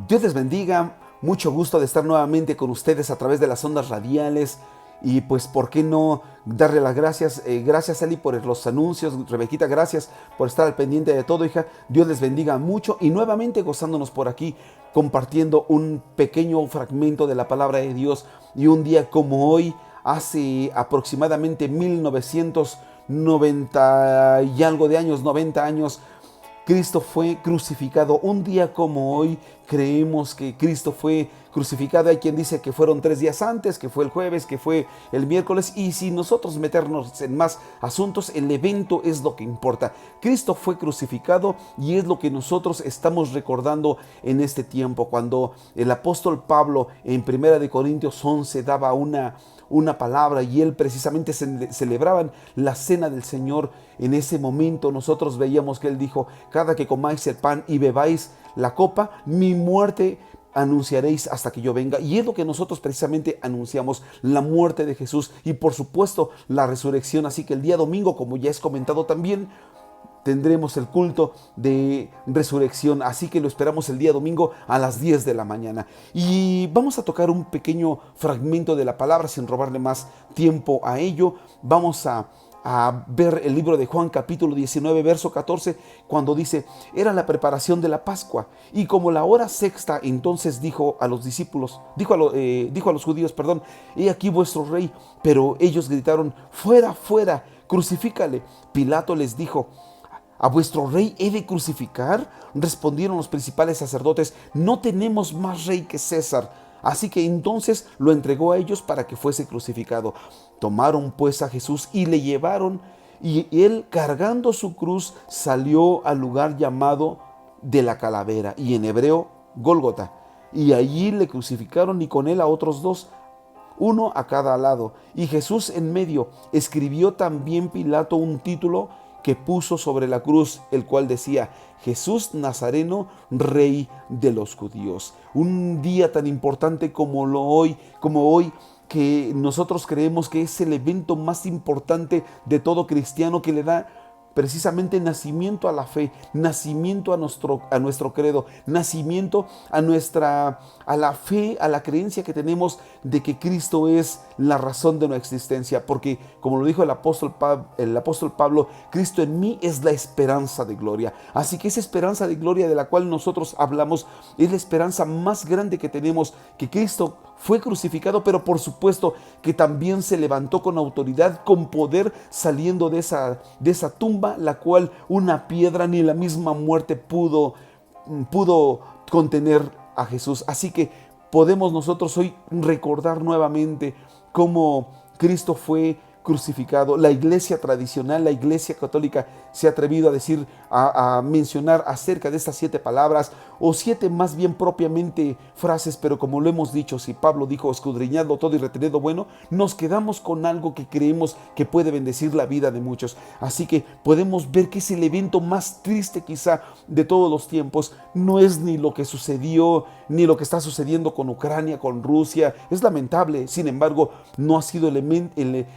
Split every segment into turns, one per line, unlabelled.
Dios les bendiga, mucho gusto de estar nuevamente con ustedes a través de las ondas radiales. Y pues, ¿por qué no darle las gracias? Gracias, Eli, por los anuncios. Rebequita, gracias por estar al pendiente de todo, hija. Dios les bendiga mucho y nuevamente gozándonos por aquí, compartiendo un pequeño fragmento de la palabra de Dios. Y un día como hoy, hace aproximadamente 1990 y algo de años, 90 años, Cristo fue crucificado. Un día como hoy creemos que Cristo fue crucificado. Hay quien dice que fueron 3 días antes, que fue el jueves, que fue el miércoles. Y sin nosotros meternos en más asuntos, el evento es lo que importa. Cristo fue crucificado y es lo que nosotros estamos recordando en este tiempo. Cuando el apóstol Pablo en 1 Corintios 11 daba una palabra y él precisamente celebraban la cena del Señor. En ese momento nosotros veíamos que él dijo: cada que comáis el pan y bebáis la copa, mi muerte anunciaréis hasta que yo venga. Y es lo que nosotros precisamente anunciamos: la muerte de Jesús y por supuesto la resurrección. Así que el día domingo, como ya es comentado también, tendremos el culto de resurrección, así que lo esperamos el día domingo a las 10 de la mañana. Y vamos a tocar un pequeño fragmento de la palabra sin robarle más tiempo a ello. Vamos a ver el libro de Juan capítulo 19 verso 14, cuando dice: era la preparación de la Pascua, y como la hora sexta, entonces dijo a los discípulos, dijo a los judíos, perdón: he aquí vuestro rey. Pero ellos gritaron: fuera, fuera, crucifícale. Pilato les dijo: ¿a vuestro rey he de crucificar? Respondieron los principales sacerdotes: no tenemos más rey que César. Así que entonces lo entregó a ellos para que fuese crucificado. Tomaron pues a Jesús y le llevaron, y él, cargando su cruz, salió al lugar llamado de la calavera, y en hebreo Gólgota. Y allí le crucificaron, y con él a otros dos, uno a cada lado, y Jesús en medio. Escribió también Pilato un título que puso sobre la cruz, el cual decía: Jesús Nazareno, Rey de los Judíos. Un día tan importante como hoy, que nosotros creemos que es el evento más importante de todo cristiano, que le da precisamente nacimiento a la fe, nacimiento a nuestro credo, nacimiento a la fe, a la creencia que tenemos de que Cristo es la razón de nuestra existencia. Porque, como lo dijo el apóstol Pablo, Cristo en mí es la esperanza de gloria. Así que esa esperanza de gloria de la cual nosotros hablamos es la esperanza más grande que tenemos, que Cristo fue crucificado, pero por supuesto que también se levantó con autoridad, con poder, saliendo de esa tumba, la cual una piedra ni la misma muerte pudo contener a Jesús. Así que podemos nosotros hoy recordar nuevamente cómo Cristo fue crucificado. La iglesia tradicional, la iglesia católica, se ha atrevido a decir, a mencionar acerca de estas 7 palabras, o 7 más bien propiamente frases, pero como lo hemos dicho, si Pablo dijo: escudriñadlo todo y retened lo bueno, nos quedamos con algo que creemos que puede bendecir la vida de muchos. Así que podemos ver que es el evento más triste quizá de todos los tiempos. No es ni lo que sucedió, ni lo que está sucediendo con Ucrania, con Rusia. Es lamentable, sin embargo, no ha sido el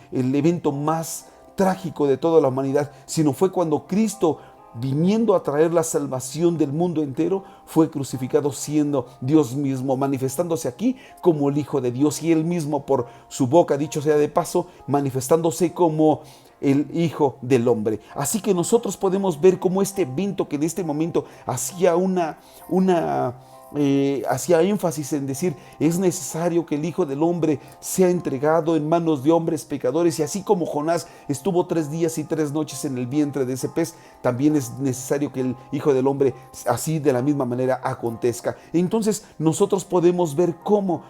evento más trágico de toda la humanidad, sino fue cuando Cristo, viniendo a traer la salvación del mundo entero, fue crucificado, siendo Dios mismo, manifestándose aquí como el Hijo de Dios, y él mismo, por su boca, dicho sea de paso, manifestándose como el Hijo del Hombre. Así que nosotros podemos ver cómo este evento, que en este momento hacía hacía énfasis en decir: es necesario que el Hijo del Hombre sea entregado en manos de hombres pecadores, y así como Jonás estuvo 3 días y 3 noches en el vientre de ese pez, también es necesario que el Hijo del Hombre así de la misma manera acontezca. Entonces nosotros podemos ver cómo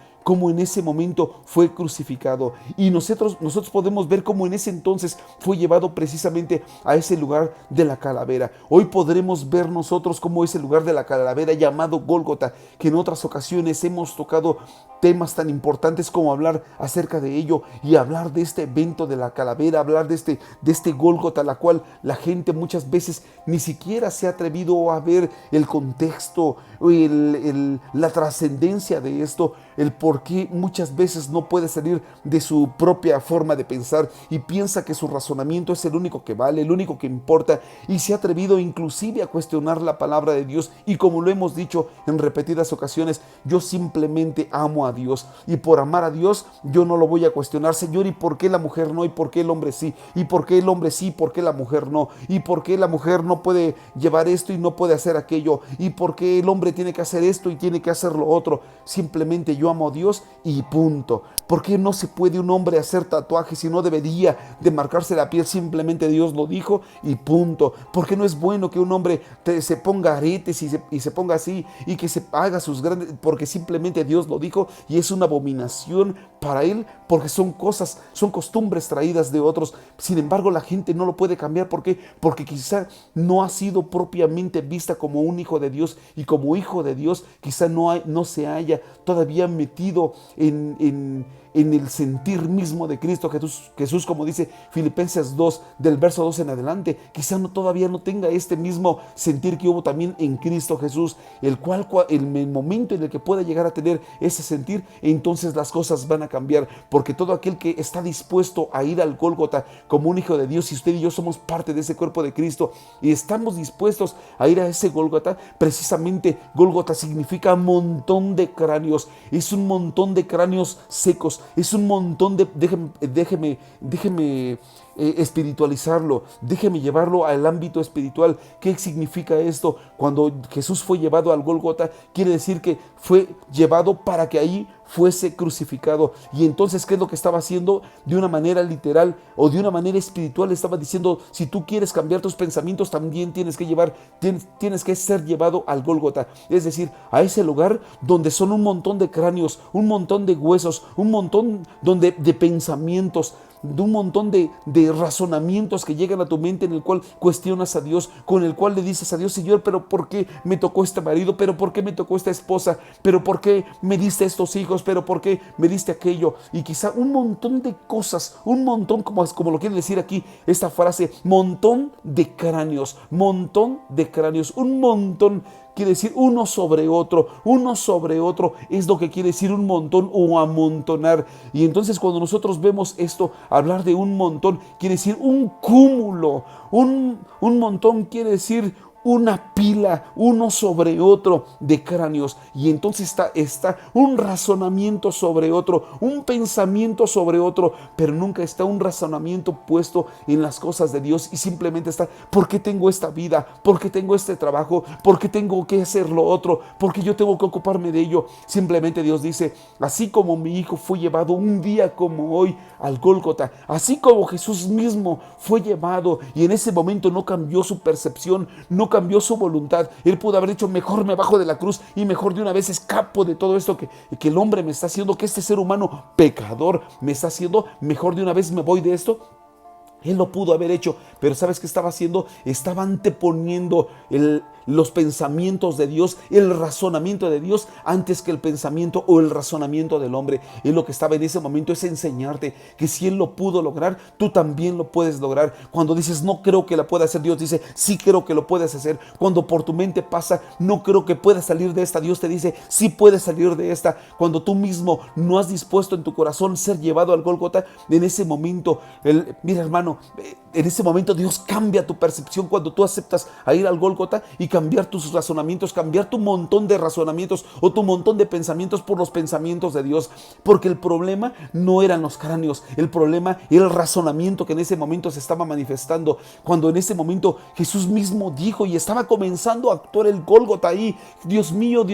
en ese momento fue crucificado, y nosotros podemos ver cómo en ese entonces fue llevado precisamente a ese lugar de la calavera. Hoy podremos ver nosotros cómo ese lugar de la calavera llamado Gólgota, que en otras ocasiones hemos tocado temas tan importantes como hablar acerca de ello, y hablar de este evento de la calavera, hablar de este Gólgota, la cual la gente muchas veces ni siquiera se ha atrevido a ver el contexto, la trascendencia de esto, el por por qué muchas veces no puede salir de su propia forma de pensar y piensa que su razonamiento es el único que vale, el único que importa, y se ha atrevido inclusive a cuestionar la palabra de Dios. Y como lo hemos dicho en repetidas ocasiones, yo simplemente amo a Dios, y por amar a Dios yo no lo voy a cuestionar. Señor, ¿y por qué la mujer no? ¿Y por qué el hombre sí? ¿Y por qué el hombre sí? ¿Y por qué la mujer no? ¿Y por qué la mujer no puede llevar esto y no puede hacer aquello? ¿Y por qué el hombre tiene que hacer esto y tiene que hacer lo otro? Simplemente yo amo a Dios y punto. ¿Por qué no se puede un hombre hacer tatuajes y no debería de marcarse la piel? Simplemente Dios lo dijo y punto. ¿Por qué no es bueno que un hombre se ponga aretes y se ponga así y que se haga sus grandes? Porque simplemente Dios lo dijo y es una abominación para él, porque son cosas, son costumbres traídas de otros. Sin embargo, la gente no lo puede cambiar. ¿Por qué? Porque quizá no ha sido propiamente vista como un hijo de Dios, y como hijo de Dios quizá no se haya todavía metido en el sentir mismo de Cristo Jesús, como dice Filipenses 2, del verso 2 en adelante. Quizá todavía no tenga este mismo sentir que hubo también en Cristo Jesús, el cual en el momento en el que pueda llegar a tener ese sentir, entonces las cosas van a cambiar, porque todo aquel que está dispuesto a ir al Gólgota como un hijo de Dios, y usted y yo somos parte de ese cuerpo de Cristo y estamos dispuestos a ir a ese Gólgota, precisamente Gólgota significa montón de cráneos, es un montón de cráneos secos, es un montón de, déjeme espiritualizarlo, déjeme llevarlo al ámbito espiritual. ¿Qué significa esto? Cuando Jesús fue llevado al Gólgota, quiere decir que fue llevado para que ahí fuese crucificado. Y entonces, ¿qué es lo que estaba haciendo? De una manera literal o de una manera espiritual, estaba diciendo: si tú quieres cambiar tus pensamientos, también tienes que ser llevado al Gólgota, es decir, a ese lugar donde son un montón de cráneos, un montón de huesos, un montón de pensamientos, de un montón de razonamientos que llegan a tu mente, en el cual cuestionas a Dios, con el cual le dices a Dios: Señor, pero ¿por qué me tocó este marido? ¿Pero por qué me tocó esta esposa? ¿Pero por qué me diste estos hijos? ¿Pero por qué me diste aquello? Y quizá un montón de cosas, un montón, como lo quiere decir aquí esta frase, montón de cráneos, un montón. Quiere decir uno sobre otro es lo que quiere decir un montón o amontonar. Y entonces, cuando nosotros vemos esto, hablar de un montón, quiere decir un cúmulo. Un montón quiere decir una pila, uno sobre otro de cráneos. Y entonces está un razonamiento sobre otro, un pensamiento sobre otro, pero nunca está un razonamiento puesto en las cosas de Dios. Y simplemente está: ¿por qué tengo esta vida? ¿Por qué tengo este trabajo? ¿Por qué tengo que hacer lo otro? ¿Por qué yo tengo que ocuparme de ello? Simplemente Dios dice: así como mi hijo fue llevado un día como hoy al Gólgota, así como Jesús mismo fue llevado, y en ese momento no cambió su percepción, no cambió su voluntad. Él pudo haber dicho: mejor me bajo de la cruz y mejor de una vez escapo de todo esto que el hombre me está haciendo, que este ser humano pecador me está haciendo, mejor de una vez me voy de esto. Él lo pudo haber hecho, pero ¿sabes qué estaba haciendo? Estaba anteponiendo los pensamientos de Dios, el razonamiento de Dios, antes que el pensamiento o el razonamiento del hombre. Él lo que estaba en ese momento es enseñarte que si Él lo pudo lograr, tú también lo puedes lograr. Cuando dices: no creo que la pueda hacer, Dios dice: sí creo que lo puedes hacer. Cuando por tu mente pasa: no creo que puedas salir de esta, Dios te dice: sí puedes salir de esta. Cuando tú mismo no has dispuesto en tu corazón ser llevado al Gólgota, en ese momento, mira, hermano, en ese momento Dios cambia tu percepción cuando tú aceptas a ir al Gólgota y cambiar tus razonamientos, cambiar tu montón de razonamientos o tu montón de pensamientos por los pensamientos de Dios. Porque el problema no eran los cráneos, el problema era el razonamiento que en ese momento se estaba manifestando. Cuando en ese momento Jesús mismo dijo y estaba comenzando a actuar el Gólgota ahí: Dios mío,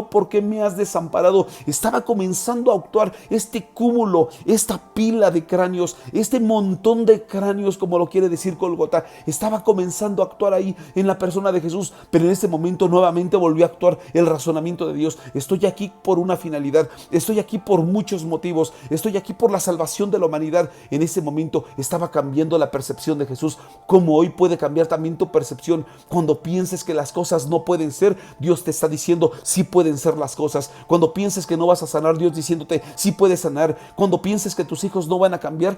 ¿por qué me has desamparado? Estaba comenzando a actuar este cúmulo, esta pila de cráneos, este montón de cráneos, como lo quiere decir Gólgota. Estaba comenzando a actuar ahí en la persona de Jesús, pero en ese momento nuevamente volvió a actuar el razonamiento de Dios. Estoy aquí por una finalidad, estoy aquí por muchos motivos, estoy aquí por la salvación de la humanidad. En ese momento estaba cambiando la percepción de Jesús, como hoy puede cambiar también tu percepción. Cuando pienses que las cosas no pueden ser, Dios te está diciendo: sí pueden ser las cosas. Cuando pienses que no vas a sanar, Dios diciéndote: sí puedes sanar. Cuando pienses que tus hijos no van a cambiar,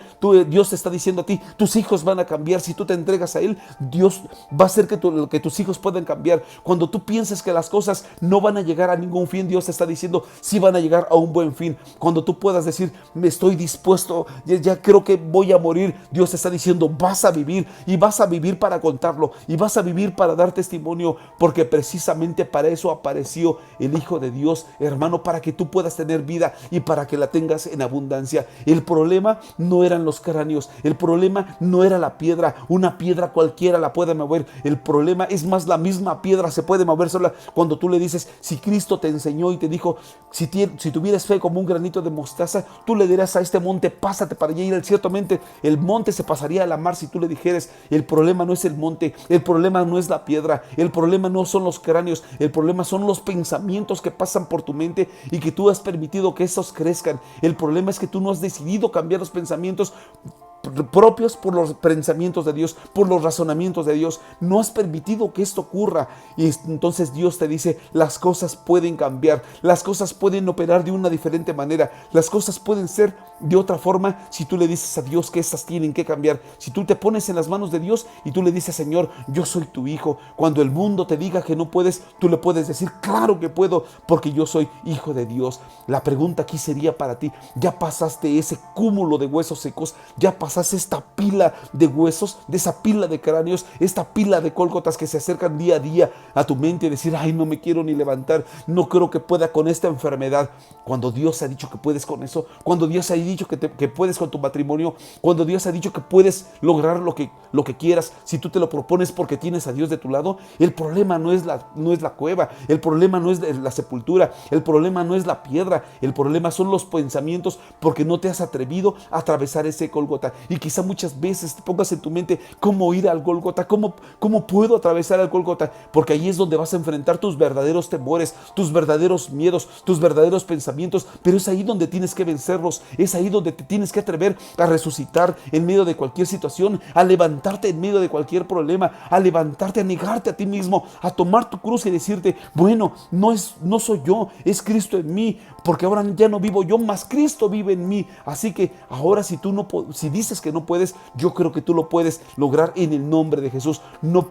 Dios te está diciendo a ti: tus hijos van a cambiar. Si tú te entregas a Él, Dios va a hacer que tus hijos puedan cambiar. cambiar. Cuando tú pienses que las cosas no van a llegar a ningún fin, Dios te está diciendo, sí van a llegar a un buen fin. Cuando tú puedas decir, me estoy dispuesto, ya creo que voy a morir, Dios te está diciendo, vas a vivir, y vas a vivir para contarlo, y vas a vivir para dar testimonio, porque precisamente para eso apareció el Hijo de Dios, hermano, para que tú puedas tener vida y para que la tengas en abundancia. El problema no eran los cráneos, el problema no era la piedra, una piedra cualquiera la puede mover. El problema es más, la misma piedra se puede mover sola. Cuando tú le dices, si Cristo te enseñó y te dijo, si tuvieras fe como un granito de mostaza, tú le dirás a este monte, pásate para allá, y ciertamente el monte se pasaría a la mar si tú le dijeras. El problema no es el monte, el problema no es la piedra, el problema no son los cráneos, el problema son los pensamientos que pasan por tu mente y que tú has permitido que esos crezcan. El problema es que tú no has decidido cambiar los pensamientos propios por los pensamientos de Dios, por los razonamientos de Dios. No has permitido que esto ocurra, y entonces Dios te dice, las cosas pueden cambiar, las cosas pueden operar de una diferente manera, las cosas pueden ser de otra forma si tú le dices a Dios que estas tienen que cambiar. Si tú te pones en las manos de Dios y tú le dices, Señor, yo soy tu hijo. Cuando el mundo te diga que no puedes, tú le puedes decir, claro que puedo, porque yo soy hijo de Dios. La pregunta aquí sería para ti, ¿ya pasaste ese cúmulo de huesos secos? ¿Ya pasaste esta pila de huesos, de esa pila de cráneos, esta pila de Gólgotas que se acercan día a día a tu mente y decir, ay, no me quiero ni levantar, no creo que pueda con esta enfermedad? Cuando Dios ha dicho que puedes con eso, cuando Dios ha dicho que puedes con tu matrimonio, cuando Dios ha dicho que puedes lograr lo que quieras, si tú te lo propones porque tienes a Dios de tu lado. El problema no es la cueva, el problema no es la sepultura, el problema no es la piedra, el problema son los pensamientos, porque no te has atrevido a atravesar ese Gólgota. Y quizá muchas veces te pongas en tu mente, ¿cómo ir al Gólgota? ¿Cómo puedo atravesar el Gólgota? Porque ahí es donde vas a enfrentar tus verdaderos temores, tus verdaderos miedos, tus verdaderos pensamientos. Pero es ahí donde tienes que vencerlos, es ahí donde te tienes que atrever a resucitar en medio de cualquier situación, a levantarte en medio de cualquier problema, a levantarte, a negarte a ti mismo, a tomar tu cruz y decirte, bueno, no soy yo, es Cristo en mí, porque ahora ya no vivo yo, más Cristo vive en mí. Así que ahora si dices que no puedes, yo creo que tú lo puedes lograr en el nombre de Jesús. No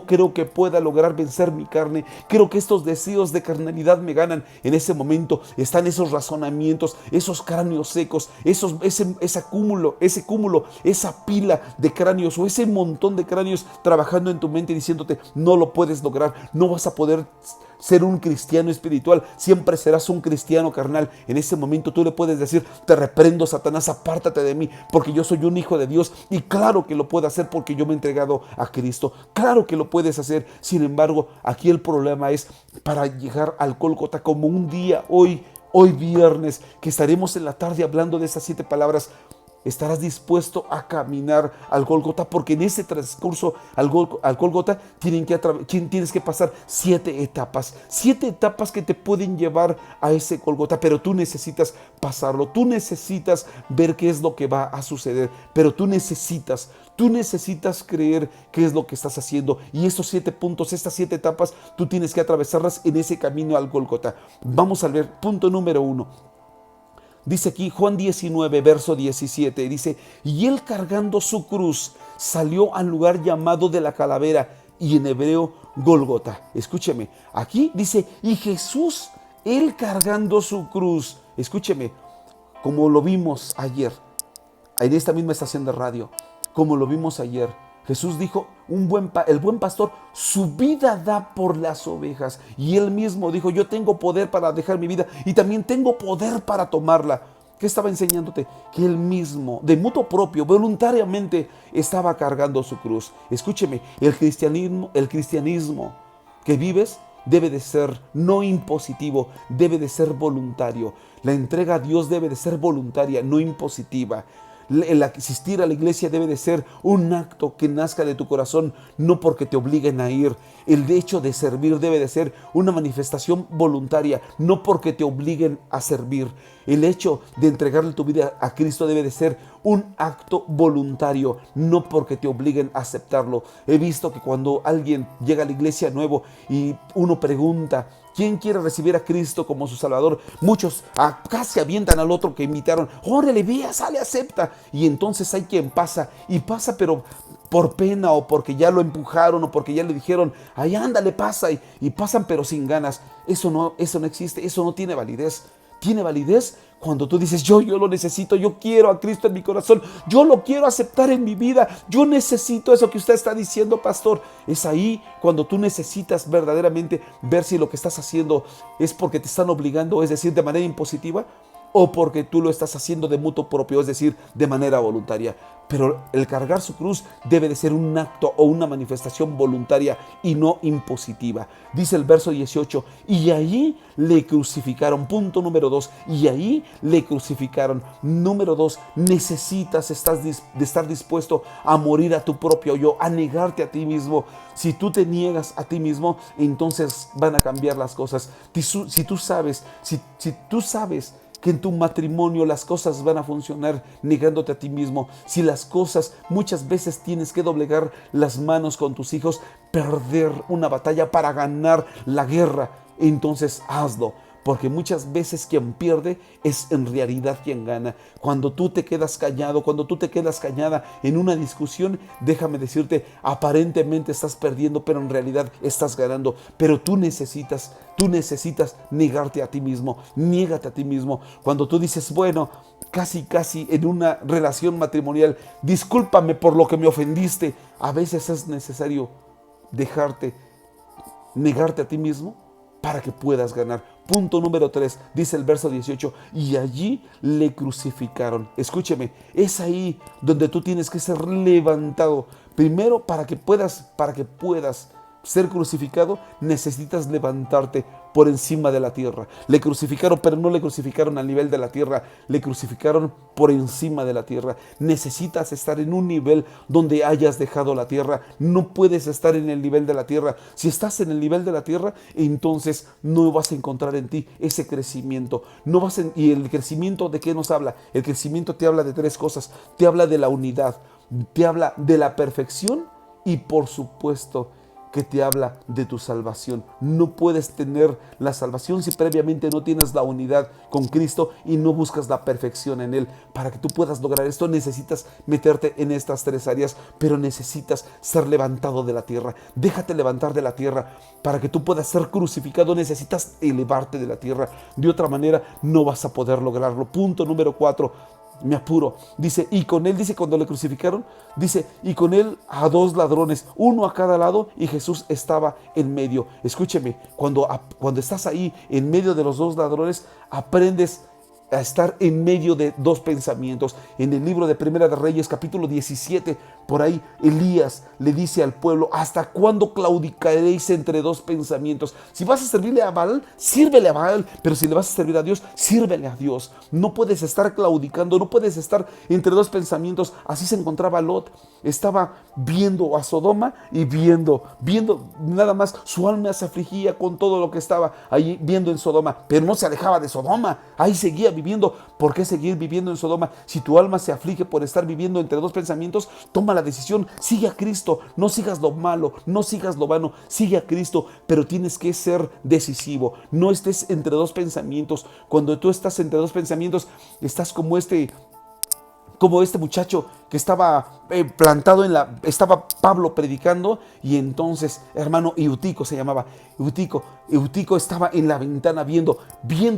creo que pueda lograr vencer mi carne. Creo que estos deseos de carnalidad me ganan. En ese momento están esos razonamientos, esos cráneos secos, ese cúmulo, esa pila de cráneos o ese montón de cráneos trabajando en tu mente y diciéndote, no lo puedes lograr, no vas a poder ser un cristiano espiritual, siempre serás un cristiano carnal. En ese momento tú le puedes decir, te reprendo, Satanás, apártate de mí, porque yo soy un hijo de Dios. Y claro que lo puedo hacer porque yo me he entregado a Cristo. Claro que lo puedes hacer. Sin embargo, aquí el problema es para llegar al Gólgota, como un día hoy viernes, que estaremos en la tarde hablando de esas 7 palabras. ¿Estarás dispuesto a caminar al Gólgota? Porque en ese transcurso al Gólgota tienes que pasar 7 etapas. 7 etapas que te pueden llevar a ese Gólgota, pero tú necesitas pasarlo. Tú necesitas ver qué es lo que va a suceder, pero tú necesitas creer qué es lo que estás haciendo. Y estos 7 puntos, estas 7 etapas, tú tienes que atravesarlas en ese camino al Gólgota. Vamos a ver, punto número 1. Dice aquí Juan 19, verso 17, dice, y él cargando su cruz salió al lugar llamado de la calavera, y en hebreo Gólgota. Escúcheme, aquí dice, y Jesús, él cargando su cruz, escúcheme, como lo vimos ayer, en esta misma estación de radio, como lo vimos ayer, Jesús dijo, el buen pastor su vida da por las ovejas. Y él mismo dijo, yo tengo poder para dejar mi vida y también tengo poder para tomarla. ¿Qué estaba enseñándote? Que él mismo, de mutuo propio, voluntariamente, estaba cargando su cruz. Escúcheme, el cristianismo que vives debe de ser no impositivo, debe de ser voluntario. La entrega a Dios debe de ser voluntaria, no impositiva. El asistir a la iglesia debe de ser un acto que nazca de tu corazón, no porque te obliguen a ir. El hecho de servir debe de ser una manifestación voluntaria, no porque te obliguen a servir. El hecho de entregarle tu vida a Cristo debe de ser un acto voluntario, no porque te obliguen a aceptarlo. He visto que cuando alguien llega a la iglesia nuevo y uno pregunta, ¿quién quiere recibir a Cristo como su Salvador? Muchos casi avientan al otro que invitaron. ¡Órale, vea, sale, acepta! Y entonces hay quien pasa, pero por pena o porque ya lo empujaron o porque ya le dijeron, ay, ándale, pasa, y pasan pero sin ganas. Eso no existe, eso no tiene validez. Tiene validez cuando tú dices, yo lo necesito, yo quiero a Cristo en mi corazón, yo lo quiero aceptar en mi vida, yo necesito eso que usted está diciendo, pastor. Es ahí cuando tú necesitas verdaderamente ver si lo que estás haciendo es porque te están obligando, es decir, de manera impositiva, o porque tú lo estás haciendo de mutuo propio, es decir, de manera voluntaria. Pero el cargar su cruz debe de ser un acto o una manifestación voluntaria y no impositiva. Dice el verso 18, y ahí le crucificaron. Punto número 2, y ahí le crucificaron. Número 2, necesitas estar dispuesto a morir a tu propio yo, a negarte a ti mismo. Si tú te niegas a ti mismo, entonces van a cambiar las cosas. Si tú sabes que en tu matrimonio las cosas van a funcionar negándote a ti mismo, si las cosas muchas veces tienes que doblegar las manos con tus hijos, perder una batalla para ganar la guerra, entonces hazlo. Porque muchas veces quien pierde es en realidad quien gana. Cuando tú te quedas callado, cuando tú te quedas callada en una discusión, déjame decirte, aparentemente estás perdiendo, pero en realidad estás ganando. Pero tú necesitas negarte a ti mismo, niégate a ti mismo. Cuando tú dices, bueno, casi en una relación matrimonial, discúlpame por lo que me ofendiste, a veces es necesario negarte a ti mismo para que puedas ganar. Punto número 3, dice el verso 18, y allí le crucificaron. Escúcheme, es ahí donde tú tienes que ser levantado. Primero, para que puedas ser crucificado, necesitas levantarte por encima de la tierra. Le crucificaron, pero no le crucificaron al nivel de la tierra, le crucificaron por encima de la tierra. Necesitas estar en un nivel donde hayas dejado la tierra. No puedes estar en el nivel de la tierra. Si estás en el nivel de la tierra, entonces no vas a encontrar en ti ese crecimiento. ¿Y el crecimiento de qué nos habla? El crecimiento te habla de 3 cosas. Te habla de la unidad, te habla de la perfección y, por supuesto, que te habla de tu salvación. No puedes tener la salvación si previamente no tienes la unidad con Cristo y no buscas la perfección en Él. Para que tú puedas lograr esto, necesitas meterte en estas 3 áreas, pero necesitas ser levantado de la tierra. Déjate levantar de la tierra. Para que tú puedas ser crucificado, necesitas elevarte de la tierra. De otra manera, no vas a poder lograrlo. Punto número 4. Me apuro. Dice, y con él, dice, cuando le crucificaron, dice, y con él a 2 ladrones, uno a cada lado, y Jesús estaba en medio. Escúcheme, cuando estás ahí en medio de los 2 ladrones, aprendes a estar en medio de 2 pensamientos. En el libro de Primera de Reyes, capítulo 17, por ahí Elías le dice al pueblo, ¿hasta cuándo claudicaréis entre 2 pensamientos? Si vas a servirle a Baal, sírvele a Baal, pero si le vas a servir a Dios, sírvele a Dios. No puedes estar claudicando, no puedes estar entre 2 pensamientos. Así se encontraba Lot. Estaba viendo a Sodoma y viendo nada más. Su alma se afligía con todo lo que estaba ahí viendo en Sodoma, pero no se alejaba de Sodoma. Ahí seguía viviendo. ¿Por qué seguir viviendo en Sodoma? Si tu alma se aflige por estar viviendo entre 2 pensamientos, toma la decisión, sigue a Cristo. No sigas lo malo, no sigas lo vano, sigue a Cristo, pero tienes que ser decisivo. No estés entre 2 pensamientos. Cuando tú estás entre 2 pensamientos, estás como este muchacho que estaba plantado estaba Pablo predicando, y entonces, hermano, Eutico se llamaba, Eutico estaba en la ventana viendo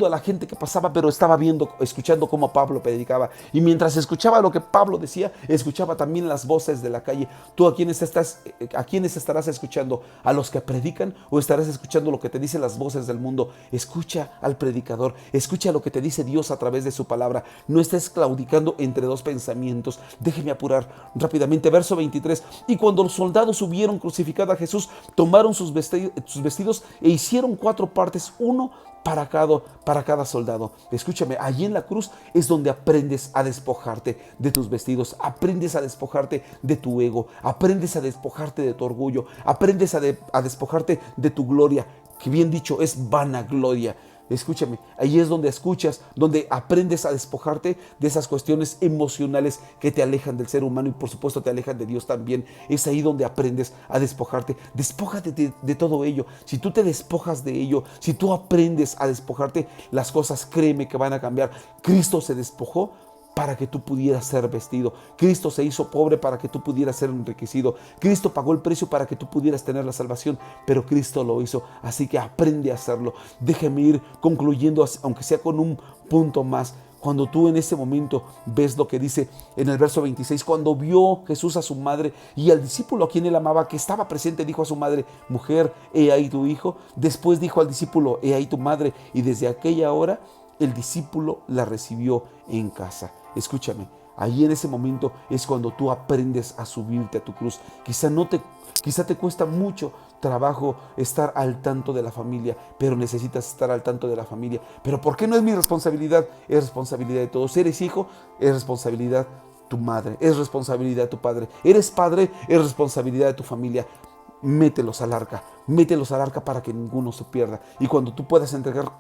a la gente que pasaba, pero estaba escuchando cómo Pablo predicaba, y mientras escuchaba lo que Pablo decía, escuchaba también las voces de la calle. ¿Tú a quiénes estarás escuchando? ¿A los que predican, o estarás escuchando lo que te dicen las voces del mundo? Escucha al predicador, escucha lo que te dice Dios a través de su palabra. No estés claudicando entre 2 pensamientos. Déjeme apurar rápidamente, verso 23. Y cuando los soldados hubieron crucificado a Jesús, tomaron sus vestidos e hicieron 4 partes, uno para cada soldado. Escúchame, allí en la cruz es donde aprendes a despojarte de tus vestidos, aprendes a despojarte de tu ego, aprendes a despojarte de tu orgullo, aprendes a despojarte de tu gloria, que bien dicho es vanagloria. Escúchame, ahí es donde aprendes a despojarte de esas cuestiones emocionales que te alejan del ser humano y por supuesto te alejan de Dios también. Es ahí donde aprendes a despojarte. Despójate de todo ello. Si tú te despojas de ello, si tú aprendes a despojarte, las cosas, créeme, que van a cambiar. Cristo se despojó para que tú pudieras ser vestido. Cristo se hizo pobre para que tú pudieras ser enriquecido. Cristo pagó el precio para que tú pudieras tener la salvación, pero Cristo lo hizo. Así que aprende a hacerlo. Déjame ir concluyendo, aunque sea con un punto más. Cuando tú en ese momento ves lo que dice en el verso 26, cuando vio Jesús a su madre y al discípulo a quien él amaba, que estaba presente, dijo a su madre: mujer, he ahí tu hijo. Después dijo al discípulo: he ahí tu madre. Y desde aquella hora el discípulo la recibió en casa. Escúchame, ahí en ese momento es cuando tú aprendes a subirte a tu cruz. Quizá te cuesta mucho trabajo estar al tanto de la familia, pero necesitas estar al tanto de la familia. ¿Pero por qué no es mi responsabilidad? Es responsabilidad de todos. Eres hijo, es responsabilidad tu madre, es responsabilidad de tu padre. Eres padre, es responsabilidad de tu familia. Mételos al arca para que ninguno se pierda. Y cuando tú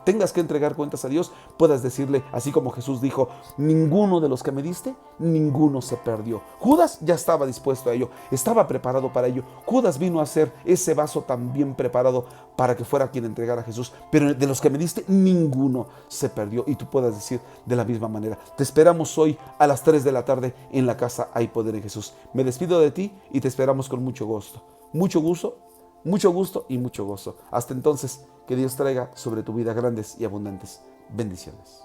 tengas que entregar cuentas a Dios, puedas decirle, así como Jesús dijo: ninguno de los que me diste, ninguno se perdió. Judas ya estaba dispuesto a ello, estaba preparado para ello. Judas vino a ser ese vaso también preparado para que fuera quien entregara a Jesús. Pero de los que me diste, ninguno se perdió. Y tú puedas decir de la misma manera. Te esperamos hoy a las 3 de la tarde en la casa Hay Poder en Jesús. Me despido de ti y te esperamos con mucho gusto. Mucho gusto y mucho gozo. Hasta entonces, que Dios traiga sobre tu vida grandes y abundantes bendiciones.